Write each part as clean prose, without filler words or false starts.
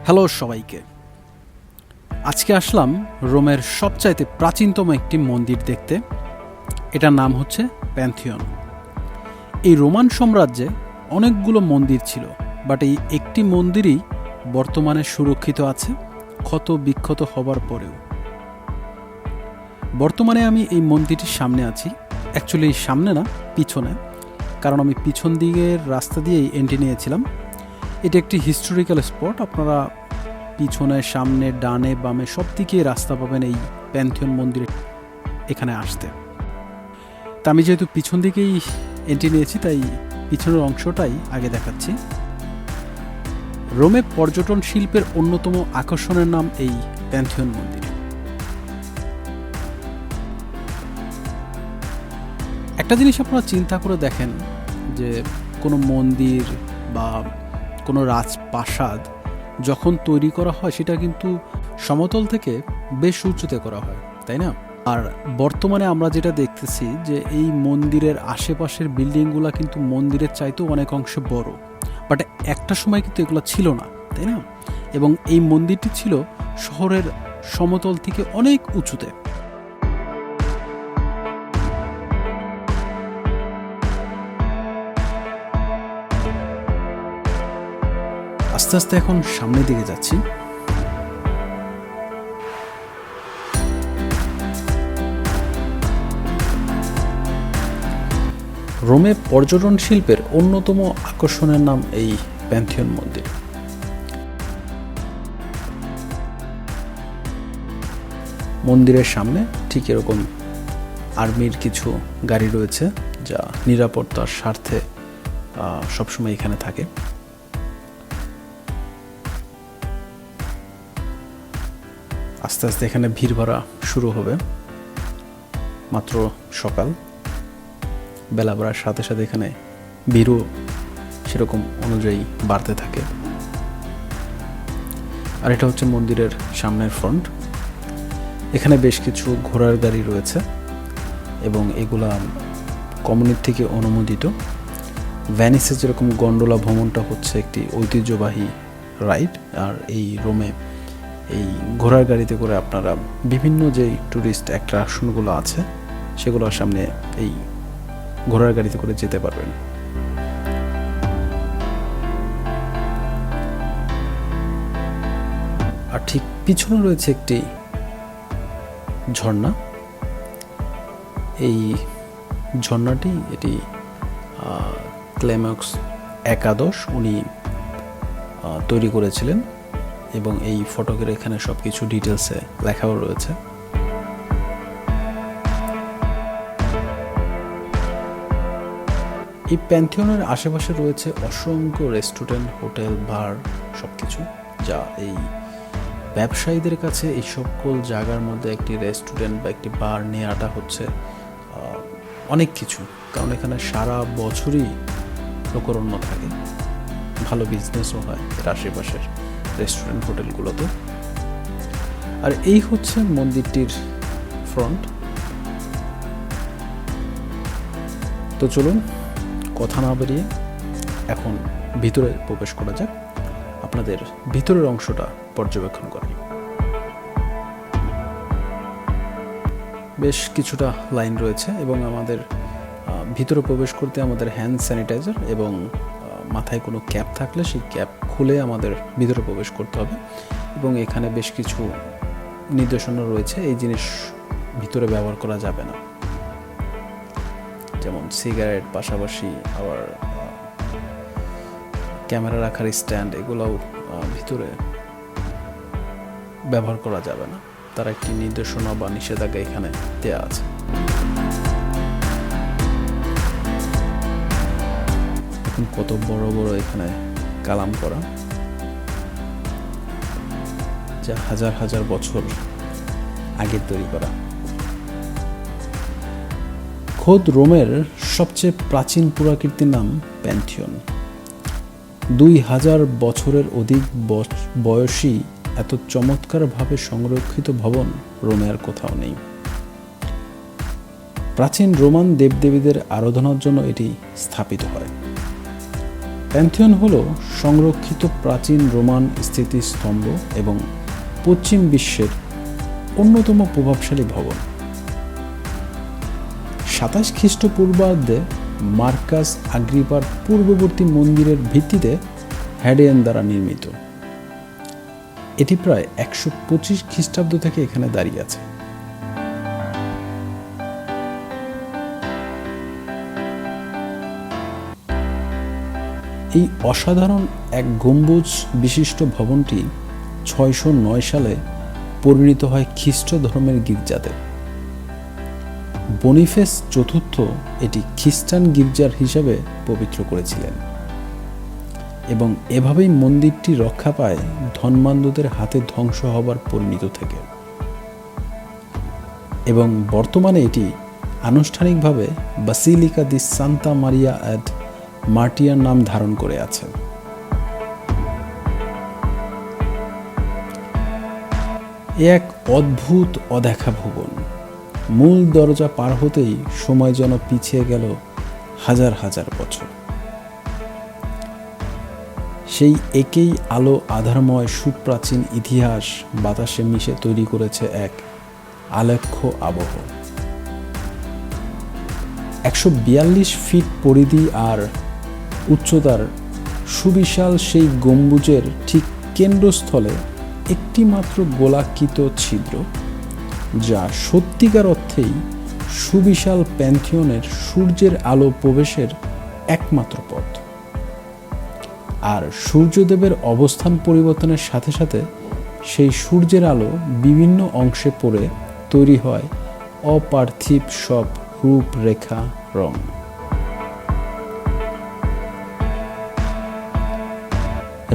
Hello সবাইকে। আজকে আসলাম রোমের সবচাইতে প্রাচীনতম একটি মন্দির দেখতে। এটার নাম হচ্ছে প্যান্থিয়ন। এই রোমান সাম্রাজ্যে অনেকগুলো মন্দির ছিল, বাট এই একটি মন্দিরই বর্তমানে সুরক্ষিত আছে ক্ষত বিক্ষত হবার পরেও। বর্তমানে আমি এই মন্দিরটির সামনে আছি, অ্যাকচুয়ালি সামনে না, পিছনে, কারণ আমি পিছন দিকের রাস্তা দিয়েই এন্ট্রি নিয়েছিলাম। এটা একটি হিস্টোরিক্যাল স্পট। আপনারা পিছনে, সামনে, ডানে, বামে সব দিকেই রাস্তা পাবেন এই প্যান্থিয়ন মন্দিরে এখানে আসতে। তা আমি যেহেতু পিছন দিকেই এন্ট্রি নিয়েছি, তাই পিছনের অংশটাই আগে দেখাচ্ছি। রোমে পর্যটন শিল্পের অন্যতম আকর্ষণের নাম এই প্যান্থিয়ন মন্দির। একটা জিনিস আপনারা চিন্তা করে দেখেন যে কোনো মন্দির বা কোনো রাজপ্রাসাদ যখন তৈরি করা হয় সেটা কিন্তু সমতল থেকে বেশ উঁচুতে করা হয়, তাই না? আর বর্তমানে আমরা যেটা দেখতেছি যে এই মন্দিরের আশেপাশের বিল্ডিংগুলো কিন্তু মন্দিরের চাইতেও অনেক অংশে বড়, বাট একটা সময় কিন্তু এগুলো ছিল না, তাই না? এবং এই মন্দিরটি ছিল শহরের সমতল থেকে অনেক উঁচুতে। আস্তে আস্তে এখন সামনের দিকে যাচ্ছি। রোমে পর্যটন শিল্পের অন্যতম আকর্ষণের নাম এই প্যান্থিয়ন মন্দির। মন্দিরের সামনে ঠিক এরকম আর্মির কিছু গাড়ি রয়েছে, যা নিরাপত্তার স্বার্থে সবসময় এখানে থাকে। আস্তে আস্তে এখানে ভিড় ভাড়া শুরু হবে। মাত্র সকাল, বেলা বাড়ার সাথে সাথে এখানে ভিড়ও সেরকম অনুযায়ী বাড়তে থাকে। আর এটা হচ্ছে মন্দিরের সামনের ফ্রন্ট। এখানে বেশ কিছু ঘোড়ার গাড়ি রয়েছে এবং এগুলা কমিউনিটি থেকে অনুমোদিত। ভ্যানিসে যেরকম গন্ডোলা ভ্রমণটা হচ্ছে একটি ঐতিহ্যবাহী রাইড, আর এই রোমে এই ঘোড়ার গাড়িতে করে আপনারা বিভিন্ন যে ট্যুরিস্ট অ্যাট্রাকশনগুলো আছে সেগুলোর সামনে এই ঘোড়ার গাড়িতে করে যেতে পারবেন। আর ঠিক পিছনে রয়েছে একটি ঝর্ণা। এই ঝর্ণাটি এটি ক্লেমক্স একাদশ উনি তৈরি করেছিলেন এবং এই ফটোকের এখানে সব কিছু ডিটেলসে লেখাও রয়েছে। এই প্যান্থিয়নের আশেপাশে রয়েছে অসংখ্য রেস্টুরেন্ট, হোটেল, বার সবকিছু, যা এই ব্যবসায়ীদের কাছে এই সকল জায়গার মধ্যে একটি রেস্টুরেন্ট বা একটি বার নেওয়াটা হচ্ছে অনেক কিছু, কারণ এখানে সারা বছরই লোকরণ্য থাকে, ভালো বিজনেসও হয় এর আশেপাশের রেস্টুরেন্ট হোটেলগুলোতে। আর এই হচ্ছে মন্দিরটির ফ্রন্ট। তো চলুন কথা না বেরিয়ে এখন ভিতরে প্রবেশ করা যাক, আপনাদের ভিতরের অংশটা পর্যবেক্ষণ করি। বেশ কিছুটা লাইন রয়েছে এবং আমাদের ভিতরে প্রবেশ করতে আমাদের হ্যান্ড স্যানিটাইজার এবং মাথায় কোনো ক্যাপ থাকলে সেই ক্যাপ খুলে আমাদের ভিতরে প্রবেশ করতে হবে। এবং এখানে বেশ কিছু নির্দেশনা রয়েছে, এই জিনিস ভিতরে ব্যবহার করা যাবে না, যেমন সিগারেট, পাশাপাশি আবার ক্যামেরা রাখার স্ট্যান্ড, এগুলোও ভিতরে ব্যবহার করা যাবে না। তার একটি নির্দেশনা বা নিষেধাজ্ঞা এখানে দেওয়া আছে। কত বড় বড় এখানে কালাম করা, যা হাজার হাজার বছর আগে তৈরি করা। খোদ রোমের সবচেয়ে প্রাচীন পুরাকীর্তির নাম প্যান্থিয়ন। 2000 বছরের অধিক বয়সী এত চমৎকারভাবে সংরক্ষিত ভবন রোমে আর কোথাও নেই। প্রাচীন রোমান দেবদেবীদের আরাধনার জন্য এটি স্থাপিত হয়। প্যান্থিয়ন হল সংরক্ষিত প্রাচীন রোমান স্মৃতিস্তম্ভ এবং পশ্চিম বিশ্বের অন্যতম প্রভাবশালী ভবন। 27 খ্রিস্টপূর্বাব্দে মার্কাস আগ্রিপার পূর্ববর্তী মন্দিরের ভিত্তিতে হ্যাডিয়ান দ্বারা নির্মিত। এটি প্রায় 125 খ্রিস্টাব্দ থেকে এখানে দাঁড়িয়ে আছে। এই অসাধারণ এক গম্বুজ বিশিষ্ট ভবনটি 609 সালে পরিণত হয় খ্রিস্ট ধর্মের গির্জাতে। বনিফেস চতুর্থ এটি খ্রিস্টান গির্জার হিসাবে পবিত্র করেছিলেন এবং এভাবেই মন্দিরটি রক্ষা পায় ধনমান্যদের হাতে ধ্বংস হবার পরিণত থেকে, এবং বর্তমানে এটি আনুষ্ঠানিকভাবে বাসিলিকা দি সান্তা মারিয়া অ্যাড মার্টিয়ার নাম ধারণ করে আছে। এক অদ্ভুত অদেখা ভুবন। মূল দরজা পার হতেই সময় যেন পিছিয়ে গেল হাজার হাজার বছর। সেই একেই আলো আধারময় সুপ্রাচীন ইতিহাস বাতাসে মিশে তৈরি করেছে এক আলেখ্য আবহ। 142 ফিট পরিধি আর উচ্চতার সুবিশাল সেই গম্বুজের ঠিক কেন্দ্রস্থলে একটি মাত্র গোলাকৃত ছিদ্র, যা সত্যিকার অর্থেই সুবিশাল প্যান্থিয়নের সূর্যের আলো প্রবেশের একমাত্র পথ। আর সূর্যদেবের অবস্থান পরিবর্তনের সাথে সাথে সেই সূর্যের আলো বিভিন্ন অংশে পড়ে তৈরি হয় অপার্থিব সব রূপরেখা, রং।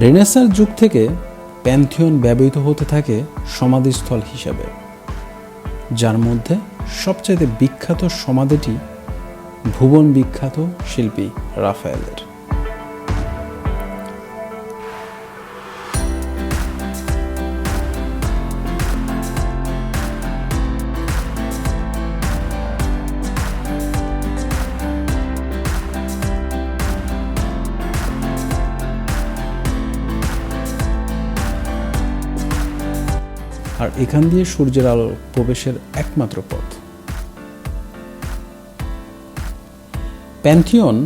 রেনেসাঁর যুগ থেকে প্যান্থিয়ন ব্যবহৃত হতে থাকে সমাধিস্থল হিসাবে, যার মধ্যে সবচেয়ে বিখ্যাত সমাধিটি ভুবন বিখ্যাত শিল্পী রাফায়েলের। আর এখান দিয়ে সূর্যের আলো প্রবেশের একমাত্র পথ। প্যান্থিয়ন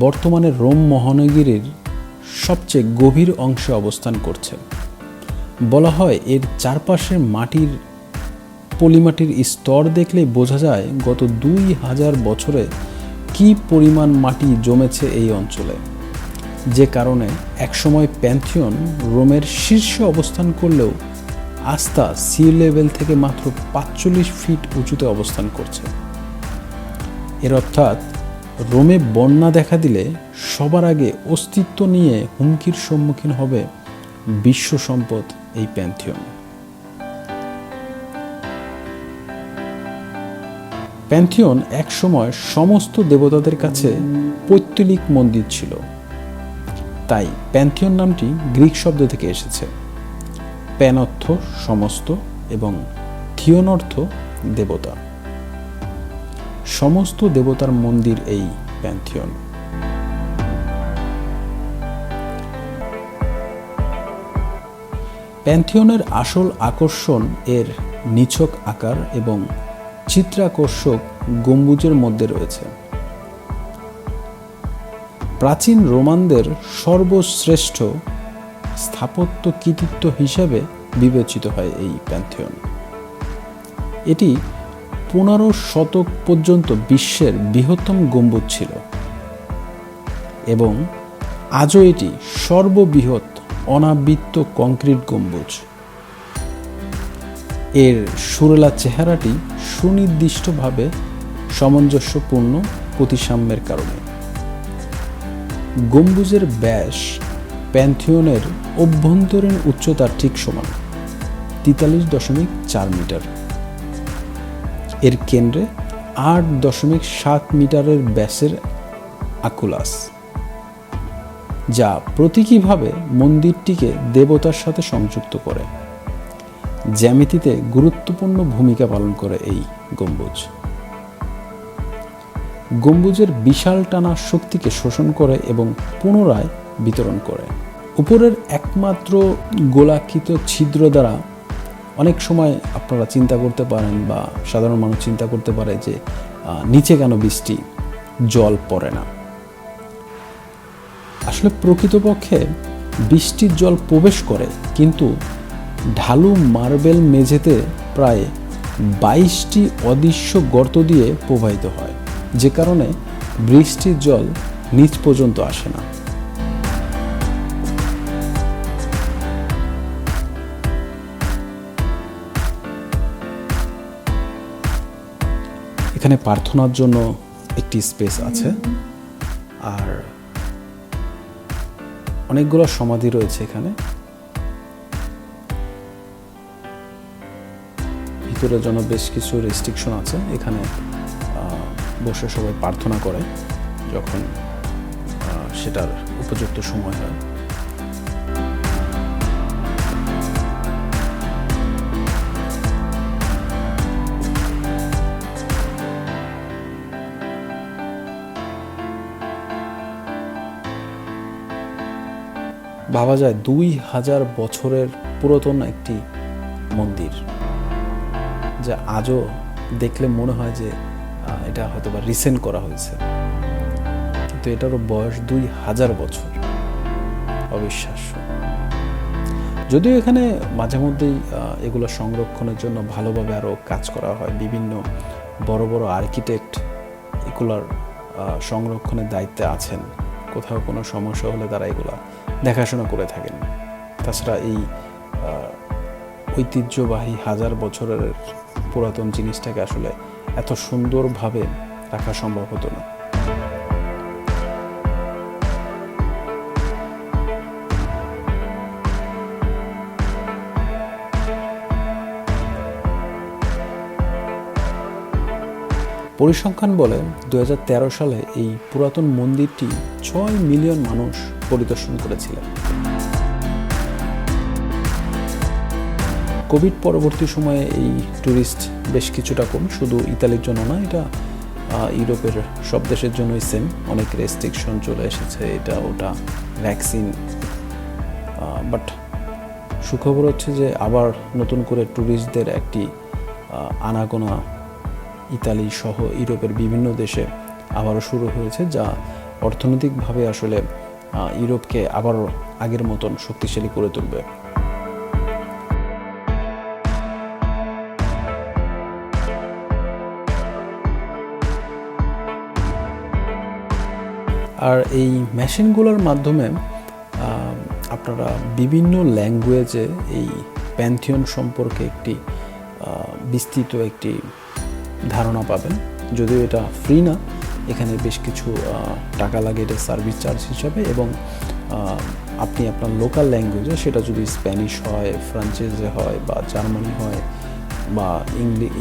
বর্তমানে রোম মহানগরীর সবচেয়ে গভীর অংশে অবস্থান করছে। বলা হয় এর চারপাশের পলিমাটির স্তর দেখলেই বোঝা যায় গত 2000 বছরে কি পরিমাণ মাটি জমেছে এই অঞ্চলে, যে কারণে একসময় প্যান্থিয়ন রোমের শীর্ষে অবস্থান করলেও আস্থা সি লেভেল থেকে মাত্র 45 ফিট উঁচুতে অবস্থান করছে। এর অর্থাৎ রোমে বন্যা দেখা দিলে সবার আগে অস্তিত্ব নিয়ে হুমকির সম্মুখীন হবে বিশ্ব সম্পদ এই প্যান্থিয়ন। প্যান্থিয়ন এক সময় সমস্ত দেবতাদের কাছে পৈতৃক মন্দির ছিল, তাই প্যান্থিয়ন নামটি গ্রিক শব্দ থেকে এসেছে। প্যান অর্থ সমস্ত এবং থিয়ন অর্থ দেবতা। সমস্ত দেবতার মন্দির এই প্যান্থিয়ন। প্যান্থিয়নের আসল আকর্ষণ এর নিছক আকার এবং চিত্রাকর্ষক গম্বুজের মধ্যে রয়েছে। প্রাচীন রোমানদের সর্বশ্রেষ্ঠ স্থাপত্য কৃতিত্ব হিসাবে বিবেচিত হয় এই প্যান্থিয়ন। এটি 15 শতক পর্যন্ত বিশ্বের বৃহত্তম গম্বুজ ছিল এবং আজও এটি সর্ববৃহৎ অনাবৃত কংক্রিট গম্বুজ। এর সুরেলা চেহারাটি সুনির্দিষ্টভাবে সামঞ্জস্যপূর্ণ প্রতিসাম্যের কারণে। গম্বুজের ব্যাস প্যান্থিয়নের অভ্যন্তরীণ উচ্চতার ঠিক সমান 43.4 মিটার। এর কেন্দ্রে 8.7 মিটারের ব্যাসের আকুলাস, যা প্রতীকীভাবে মন্দিরটিকে দেবতার সাথে সংযুক্ত করে। জ্যামিতিতে গুরুত্বপূর্ণ ভূমিকা পালন করে এই গম্বুজ। গম্বুজের বিশাল টানা শক্তিকে শোষণ করে এবং পুনরায় বিতরণ করে। উপরের একমাত্র গোলাকৃত ছিদ্র দ্বারা অনেক সময় আপনারা চিন্তা করতে পারেন বা সাধারণ মানুষ চিন্তা করতে পারে যে নিচে কেন বৃষ্টি জল পড়ে না। আসলে প্রকৃতপক্ষে বৃষ্টির জল প্রবেশ করে, কিন্তু ঢালু মার্বেল মেঝেতে প্রায় 22টি অদৃশ্য গর্ত দিয়ে প্রবাহিত হয়, যে কারণে বৃষ্টির জল নিচ পর্যন্ত আসে না। এখানে প্রার্থনার জন্য একটি স্পেস আছে, আর অনেকগুলো সমাধি রয়েছে এখানে। ভিতরের জন্য বেশ কিছু রেস্ট্রিকশন আছে। এখানে বসে সবাই প্রার্থনা করে যখন সেটার উপযুক্ত সময় হয়। ভাবা যায় 2000 বছরের পুরাতন একটি মন্দির, যা আজও দেখলে মনে হয় যে এটা হয়তো বা রিসেন্ট করা হয়েছে, কিন্তু এটারও বয়স 2000 বছর। অবিশ্বাস্য। যদিও এখানে মাঝে মধ্যেই এগুলো সংরক্ষণের জন্য ভালোভাবে আরও কাজ করা হয়। বিভিন্ন বড় বড় আর্কিটেক্ট এগুলোর সংরক্ষণের দায়িত্বে আছেন। কোথাও কোনো সমস্যা হলে তারা এগুলা দেখাশোনা করে থাকেন। তাছাড়া এই ঐতিহ্যবাহী 1000 বছরের পুরাতন জিনিসটাকে আসলে এত সুন্দরভাবে রাখা সম্ভব হতো না। পরিসংখ্যান বলে 2013 সালে এই পুরাতন মন্দিরটি 6 মিলিয়ন মানুষ পরিদর্শন করেছিলেন। কোভিড পরবর্তী সময়ে এই ট্যুরিস্ট বেশ কিছুটা কম। শুধু ইতালির জন্য না, এটা ইউরোপের সব দেশের জন্যই সেম। অনেক রেস্ট্রিকশন চলে এসেছে, এটা ওটা, ভ্যাকসিন। বাট সুখবর হচ্ছে যে আবার নতুন করে ট্যুরিস্টদের একটি আনাগোনা ইতালি সহ ইউরোপের বিভিন্ন দেশে আবারও শুরু হয়েছে, যা অর্থনৈতিকভাবে আসলে ইউরোপকে আবারও আগের মতন শক্তিশালী করে তুলবে। আর এই মেশিনগুলোর মাধ্যমে আপনারা বিভিন্ন ল্যাঙ্গুয়েজে এই প্যান্থিয়ন সম্পর্কে একটি বিস্তৃত একটি ধারণা পাবেন। যদিও এটা ফ্রি না, এখানে বেশ কিছু টাকা লাগে এটা সার্ভিস চার্জ হিসাবে, এবং আপনি আপনার লোকাল ল্যাঙ্গুয়েজে, সেটা যদি স্প্যানিশ হয়, ফ্রান্সিসে হয়, বা জার্মানি হয়, বা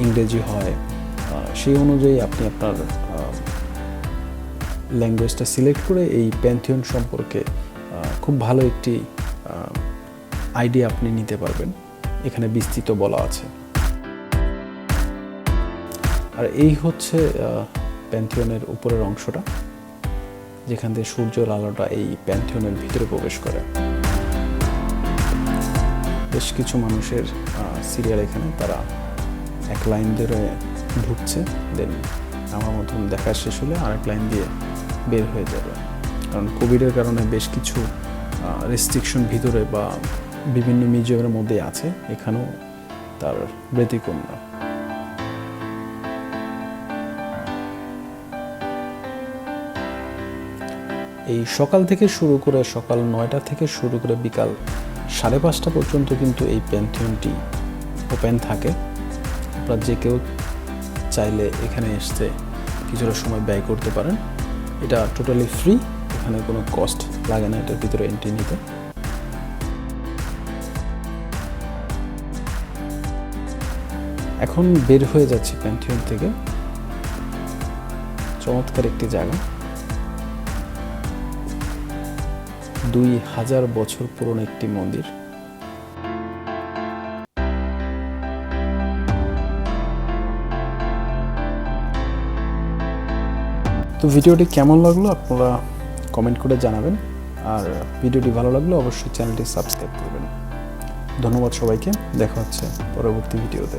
ইংরেজি হয়, সেই অনুযায়ী আপনি আপনার ল্যাঙ্গুয়েজটা সিলেক্ট করে এই প্যান্থিয়ন সম্পর্কে খুব ভালো একটি আইডিয়া আপনি নিতে পারবেন। এখানে বিস্তৃত বলা আছে। আর এই হচ্ছে প্যান্থিয়নের উপরের অংশটা, যেখান থেকে সূর্যের আলোটা এই প্যান্থিয়নের ভিতরে প্রবেশ করে। বেশ কিছু মানুষের সিরিয়াল এখানে, তারা এক লাইন ধরে ঢুকছে, দেন আমার মতন দেখা শেষ হলে আরেক লাইন দিয়ে বের হয়ে যাবে। কারণ কোভিডের কারণে বেশ কিছু রেস্ট্রিকশন ভিতরে বা বিভিন্ন মিউজিয়ামের মধ্যে আছে, এখানেও তার ব্যতিক্রম না। এই সকাল থেকে শুরু করে, সকাল 9টা থেকে শুরু করে বিকাল 5:30 পর্যন্ত কিন্তু এই প্যান্থিয়নটি ওপেন থাকে। আপনারা যে কেউ চাইলে এখানে এসে কিছুটা সময় ব্যয় করতে পারেন। এটা টোটালি ফ্রি, এখানে কোনো কস্ট লাগে না এটার ভিতরে এন্ট্রি নিতে। এখন বের হয়ে যাচ্ছি প্যান্থিয়ন থেকে। চমৎকার একটি জায়গা, 2000 বছর পুরনো একটি মন্দির। তো ভিডিওটি কেমন লাগলো আপনারা কমেন্ট করে জানাবেন। আর ভিডিওটি ভালো লাগলে অবশ্যই চ্যানেলটি সাবস্ক্রাইব করবেন। ধন্যবাদ সবাইকে, দেখা হচ্ছে পরবর্তী ভিডিওতে।